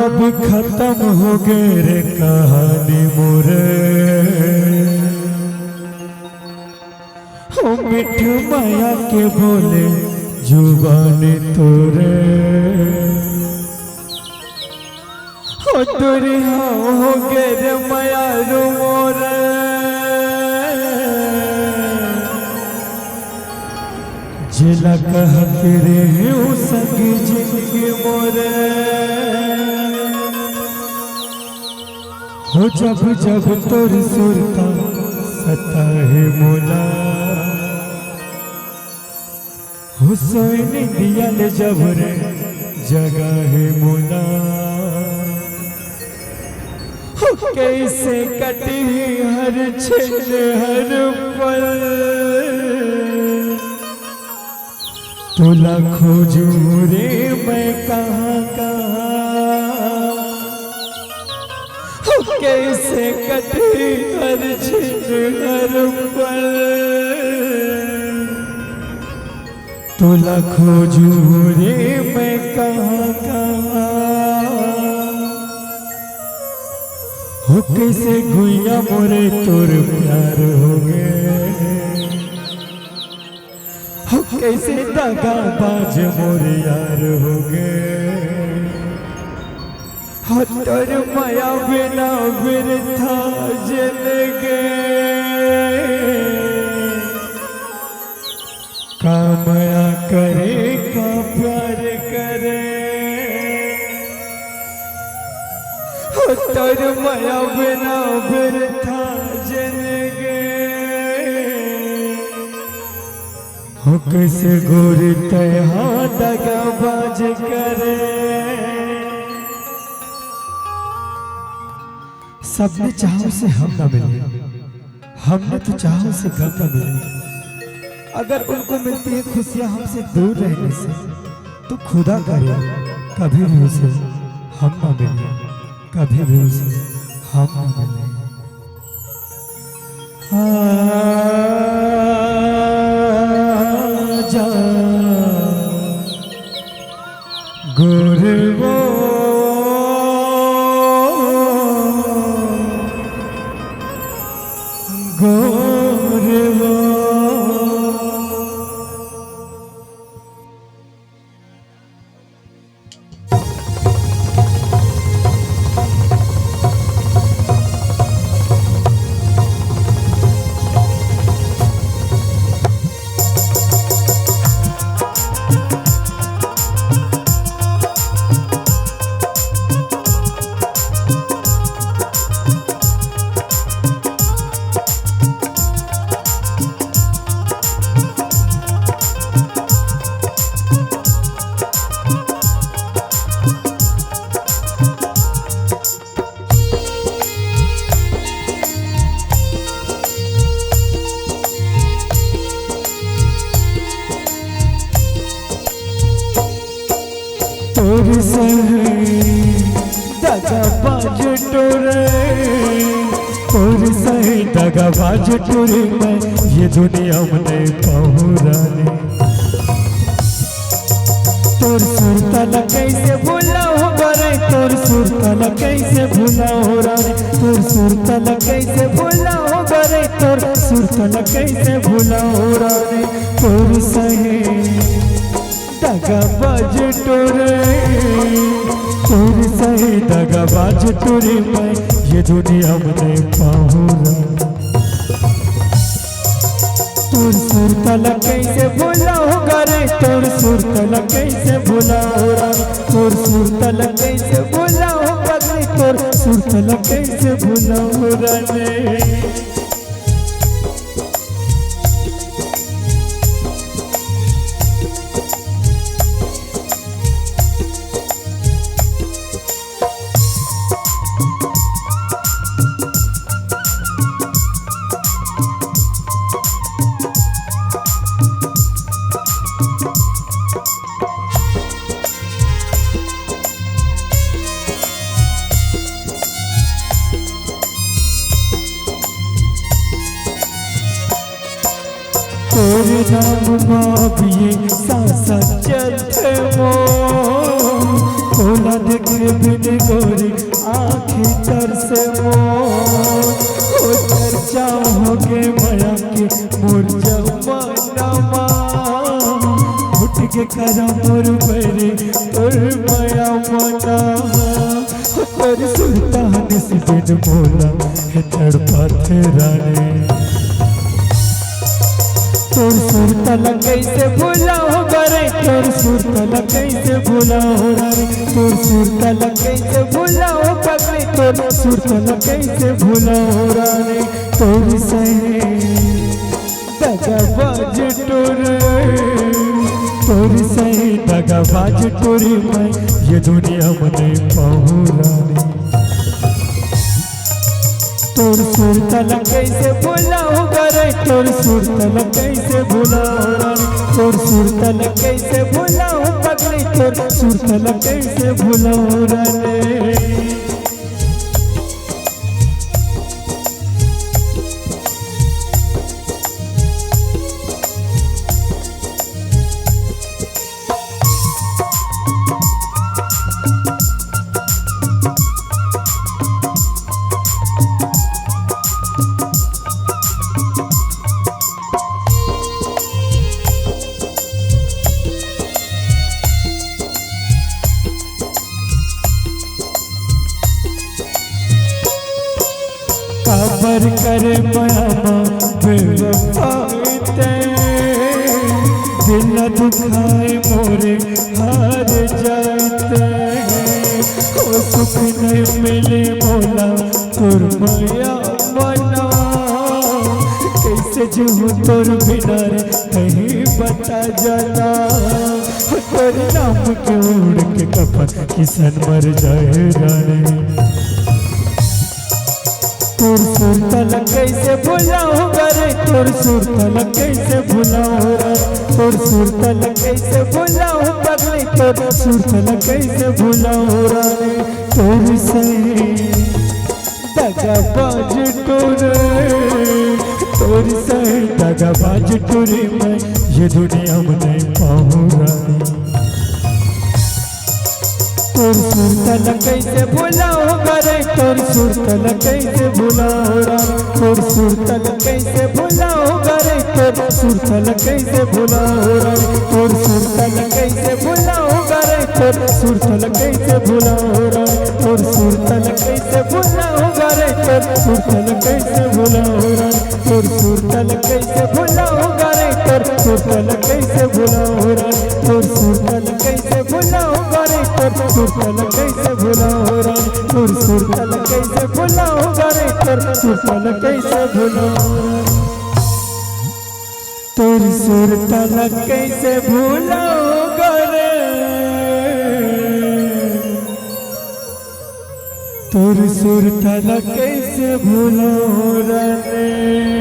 अब खत्म हो गए रे कहानी मोरे, हो मिठू माया के बोले जुबानी तोरे, हो तुरी हो गए रे माया रू मोरे, जिला कहते रे संगी जिंदगी मोरे, हो जब जब तोर सुरता सताए मोला, हो सोने दिया ले जब रे जगाए मोला, हो कैसे कटी हर क्षण हर पल, तोला खोजू रे मैं कहाँ कहाँ, कैसे कटी हर क्षण हर पल, तोला खोजू रे मैं कहाँ कहाँ, हो कैसे गुइया मोरे तोर प्यार हो गए, हो कैसे दगाबाज मोरे यार हो गए, हो तोर माया बिना बिरथा जल गए, का माया करे का प्यार करे, हो तोर माया बिना बिरथा जल गए, हो कैसे गोरी तैहा दगाबाज करे, सबने चाहों से हम न मिले, हमने तो चाहों से गम न मिले, अगर उनको मिलती है खुशियां हमसे दूर रहने से, तो खुदा करे कभी भी उसे हम न मिले, कभी भी उसे हम न मिले। जा गुरवो गोरवो, तोर सही दगाबाज टोरे, तोर सही दगाबाज टोरे, मैं ये दुनिया में नहीं पहुँराने, तोर सुरताला कैसे भूला हो रे, तोर सुरताला कैसे भूला हो रे, तोर सुरताला कैसे भूला हो रे, तोर सुरताला कैसे भूला हो रे, तोर सही दगाबाज टोरे, तोर सही दगाबाज टोरे, मैं ये दुनिया में नहीं पहुँरा, तोर सुरताला कैसे भूला होगा रे, तोर सुरताला कैसे भूला हो रे, तोर सुरताला कैसे भूला होगा रे, तोर सुरताला कैसे भूला हो रे। तोर नाम बाबिए सासा चलते मो, कोला देखे बिने गोरी गोरी आँखी तर से मोर हो चर्चा हो गे माया के मोर जमानमा उठ के करा मोर बरे तोर माया मना तोर सुल्तान से बिन बोला है तड़पाते रानी तोर सुरतल कैसे भूला हो गरे तोर सुरतल कैसे भूला हो रे तोर सुरतल कैसे भूला हो पगले तोर सुरतल कैसे भूला हो रे तोर सहे दगाबाज तोर सहे दगाबाज टोरी मैं ये दुनिया में नहीं पाऊँ रानी तोर सुरतल कैसे भूला हो गरे तोर सुरतल कैसे भूला हो रानी तोर सुरतल कैसे भूला हो पगली तोर सुरतल कैसे भूला हो रानी खबर करे मामा बेवफाते दिल दुखाए मोरे हार जाते ओ सुख नहीं मिले मोला तोर माया मना कैसे जीऊँ तोर बिना रे कहीं बता जाना तोर नाम के उड़ के कफन किसन मर जाए रानी तोर सुरतल कैसे भूला हो गरे तोर सुरतल कैसे भूला हो रे तोर सुरतल कैसे भूला हो पगली तोर सुरतल कैसे भूला हो रे तोर सही दगाबाज तोर सही दगाबाज टोरी मैं ये दुनिया में नहीं पाऊँ रानी तोर सुरतल कैसे भूला हो गरे तोर सुरतल कैसे भूला हो रानी तोर सुरतल कैसे भूला हो गरे तोर सुरतल कैसे भूला हो रानी तोर सुरतल कैसे भूला हो गरे तोर सुरतल कैसे भूला हो रानी तोर सुरतल कैसे भूला हो गरे तोर सुरतल कैसे भूला हो रानी तोर सुरतल कैसे भूला हो गरे तोर सुरतल कैसे भूला हो रानी तोर सुरतल कैसे भूला हो गरे तोर सुरतल कैसे भूला हो रानी तोर सुरतल कैसे भूला हो गरे तोर सुरतल कैसे भूला हो रानी तोर सुरतल कैसे भूला हो गरे तोर सुरतल कैसे भूला हो रानी।